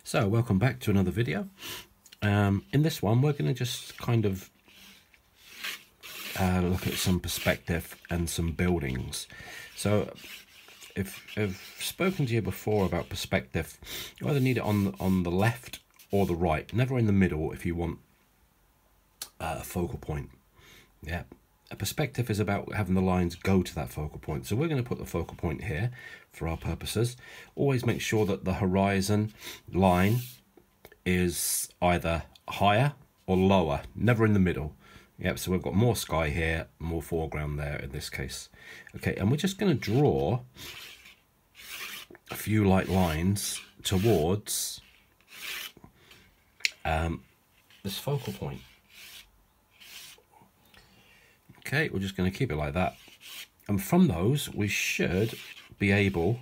So welcome back to another video. In this one we're going to just kind of look at some perspective and some buildings. So if I've spoken to you before about perspective, you either need it on the left or the right, never in the middle if you want a focal point. Yeah, a perspective is about having the lines go to that focal point. So we're going to put the focal point here for our purposes. Always make sure that the horizon line is either higher or lower, never in the middle. Yep, so we've got more sky here, more foreground there in this case. Okay, and we're just going to draw a few light lines towards this focal point. Okay, we're just going to keep it like that. And from those, we should be able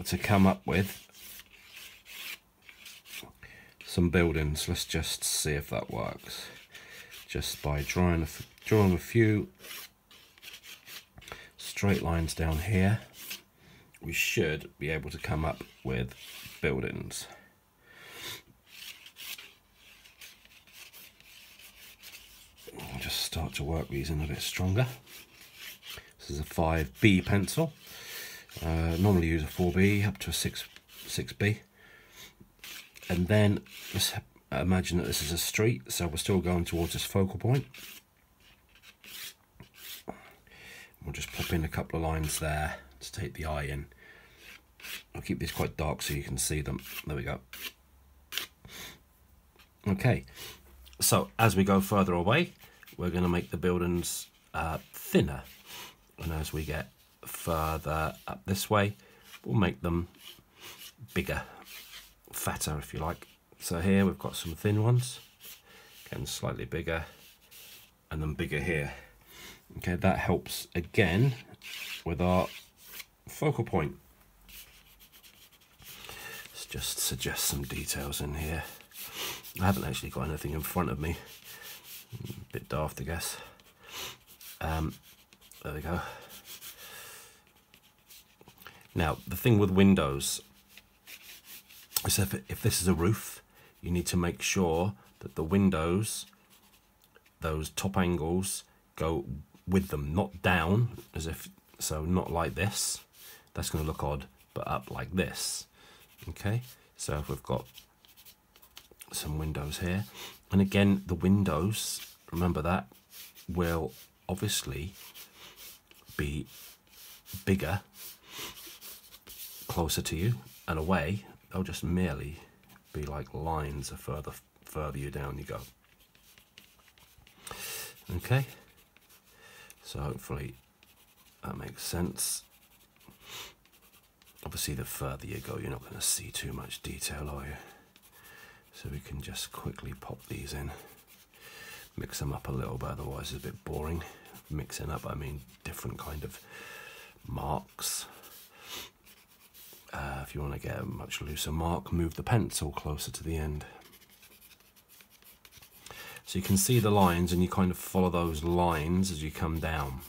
to come up with some buildings. Let's just see if that works. Just by drawing a few straight lines down here, we should be able to come up with buildings. I'll just start to work these in a bit stronger. This is a 5B pencil. Normally use a 4B up to a 6B. And then let's imagine that this is a street, so we're still going towards this focal point. We'll just pop in a couple of lines there to take the eye in. I'll keep these quite dark so you can see them. There we go. Okay, so as we go further away, we're going to make the buildings thinner. And as we get further up this way, we'll make them bigger, fatter if you like. So here we've got some thin ones, again slightly bigger, and then bigger here. Okay, that helps again with our focal point. Let's just suggest some details in here. I haven't actually got anything in front of me. A bit daft, I guess. There we go. Now, the thing with windows is if this is a roof, you need to make sure that the windows, those top angles, go with them, not down, as if, so not like this. That's going to look odd, but up like this. Okay, so if we've got some windows here, and again the windows, remember that, will obviously be bigger closer to you, and away they'll just merely be like lines the further you down you go. Okay, so hopefully that makes sense. Obviously the further you go, you're not going to see too much detail, are you? So we can just quickly pop these in, mix them up a little bit, otherwise it's a bit boring. Mixing up, I mean different kind of marks. If you want to get a much looser mark, move the pencil closer to the end. So you can see the lines and you kind of follow those lines as you come down.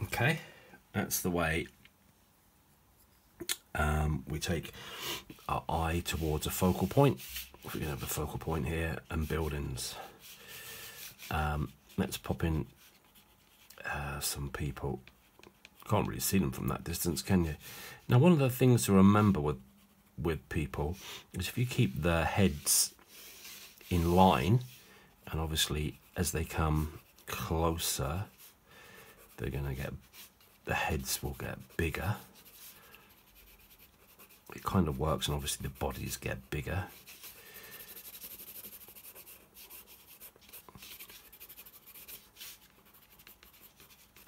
Okay, that's the way we take our eye towards a focal point. We're going to have a focal point here and buildings. Let's pop in some people. Can't really see them from that distance, can you? Now, one of the things to remember with people is if you keep their heads in line, and obviously as they come closer, they're going to get, the heads will get bigger. It kind of works, and obviously the bodies get bigger.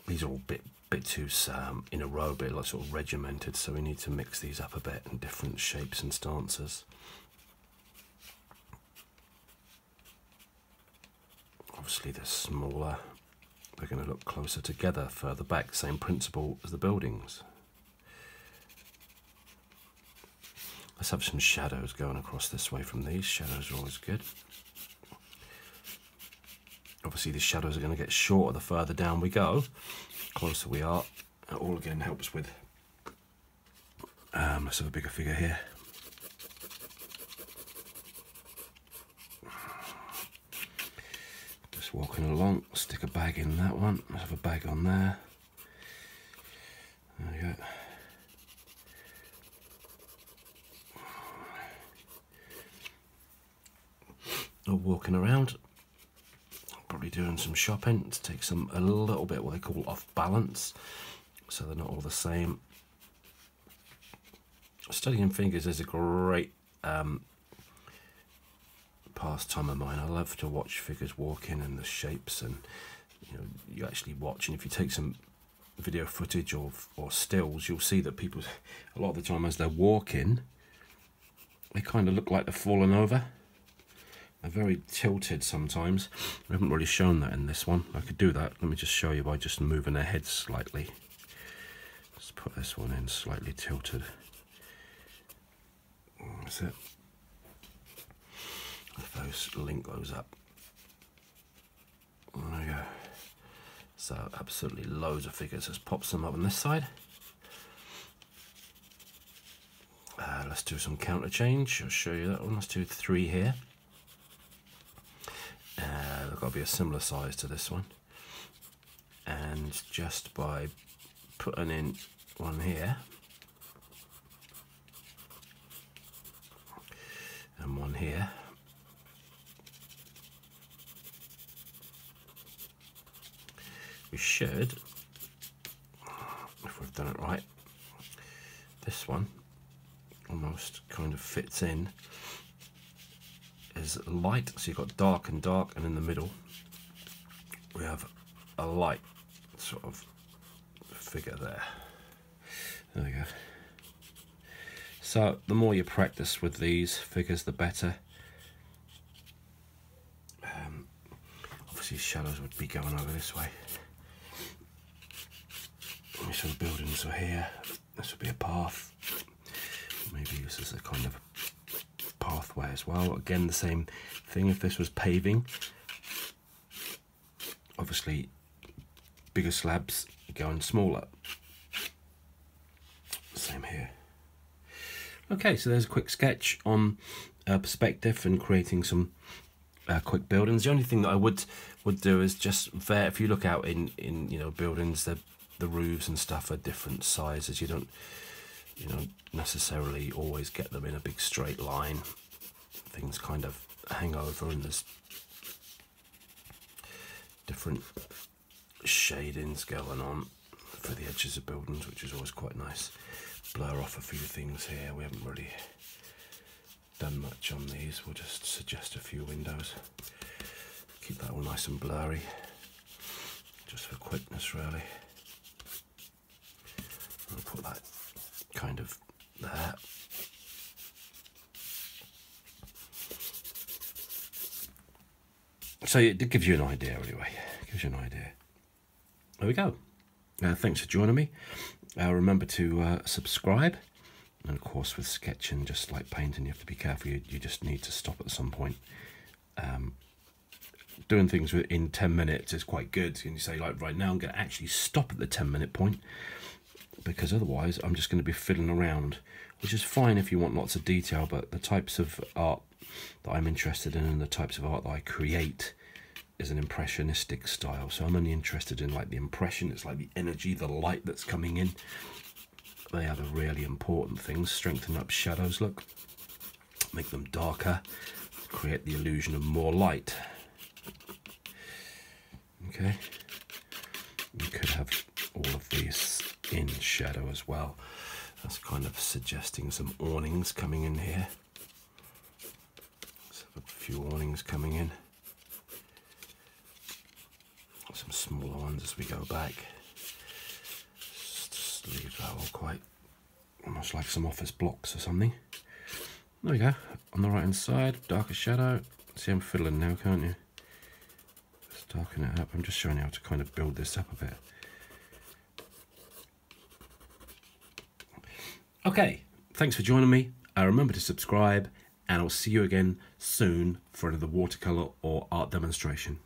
These are all a bit too in a row, a bit like sort of regimented, so we need to mix these up a bit in different shapes and stances. Obviously they're smaller, they're going to look closer together further back, same principle as the buildings. Let's have some shadows going across this way from these. Shadows are always good. Obviously the shadows are going to get shorter the further down we go, closer we are. It all again helps with, let's have a bigger figure here. Just walking along, stick a bag in that one, let's have a bag on there. There we go. Walking around, probably doing some shopping to take some a little bit what they call off balance, so they're not all the same. Studying figures is a great pastime of mine. I love to watch figures walking and the shapes, and you actually watch, and if you take some video footage or stills, you'll see that people a lot of the time as they're walking, they kind of look like they're falling over. They're very tilted sometimes. I haven't really shown that in this one. I could do that. Let me just show you by just moving their heads slightly. Let's put this one in slightly tilted. That's it. If those link those up. There we go. So absolutely loads of figures. Let's pop some up on this side. Let's do some counter change. I'll show you that one. Let's do 3 here. They've got to be a similar size to this one, and just by putting in one here and one here, we should, if we've done it right, this one almost kind of fits in. Is light, so you've got dark and dark, and in the middle we have a light sort of figure there. There we go. So the more you practice with these figures, the better. Obviously shadows would be going over this way. So the buildings are here. This would be a path. Maybe this is a kind of pathway as well. Again, the same thing. If this was paving, obviously bigger slabs going smaller. Same here. Okay, so there's a quick sketch on perspective and creating some quick buildings. The only thing that I would do is just if you look out in buildings, the roofs and stuff are different sizes. You don't necessarily always get them in a big straight line. Things kind of hang over, and there's different shadings going on for the edges of buildings, which is always quite nice. Blur off a few things here. We haven't really done much on these. We'll just suggest a few windows. Keep that all nice and blurry, just for quickness really. I'll put that kind of there. So it gives you an idea anyway. It gives you an idea. There we go. Thanks for joining me. Remember to subscribe. And of course with sketching, just like painting, you have to be careful. You just need to stop at some point. Doing things in 10 minutes is quite good. And you say, like, right now I'm going to actually stop at the 10-minute point, because otherwise I'm just going to be fiddling around, which is fine if you want lots of detail, but the types of art that I'm interested in and the types of art that I create is an impressionistic style. So I'm only interested in like the impression. It's like the energy, the light that's coming in. They are the really important things. Strengthen up shadows, look, make them darker, create the illusion of more light. Okay, you could have all of these in shadow as well. That's kind of suggesting some awnings coming in here. Let's have a few awnings coming in. Some smaller ones as we go back. Just leave that all quite almost like some office blocks or something. There we go. On the right hand side, darker shadow. See, I'm fiddling now, can't you? Just darken it up. I'm just showing you how to kind of build this up a bit. Okay, thanks for joining me. Remember to subscribe, and I'll see you again soon for another watercolour or art demonstration.